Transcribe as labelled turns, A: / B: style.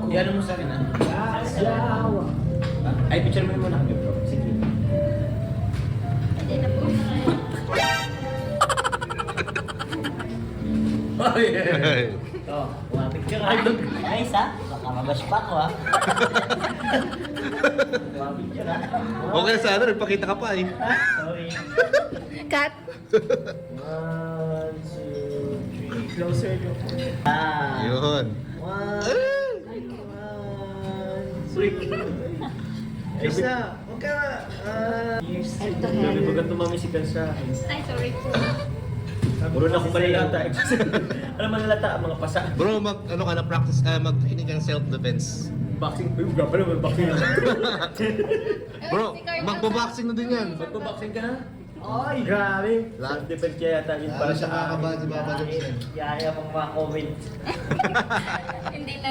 A: Yan mo sa akin ah. Ay, picture mo muna kami bro. Sige.
B: Hindi na po.
A: Oh yeah. Oh, mga picture ah.
C: Nice ha? Baka mabash pa ko ha?
A: Mga picture ah.
D: Okay sa ano, nagpakita ka pa eh.
C: Sorry.
B: Cut.
A: 1, 2, 3. Closer look.
C: Ah.
D: Yun.
A: 1, 2, 3. Isa, huwag ka. Yes.
B: Head to
A: Sabi
B: head.
A: mo ganito mamisikan sa akin.
B: Ay, sorry po.
A: Puro na akong malalata. Alam malalata ang mga pasa.
D: Bro, ano ka na practice, magkinig ka ng self-defense.
A: Boxing. Uy, gapa naman boxing.
D: Bro, magbaboxing na din yan.
A: Magpa-boxing ka na? Ay, grabe.
D: Lahat.
A: Self-defense kaya yata yun para sa akin.
C: Yaya mong mga comment.
B: Hindi na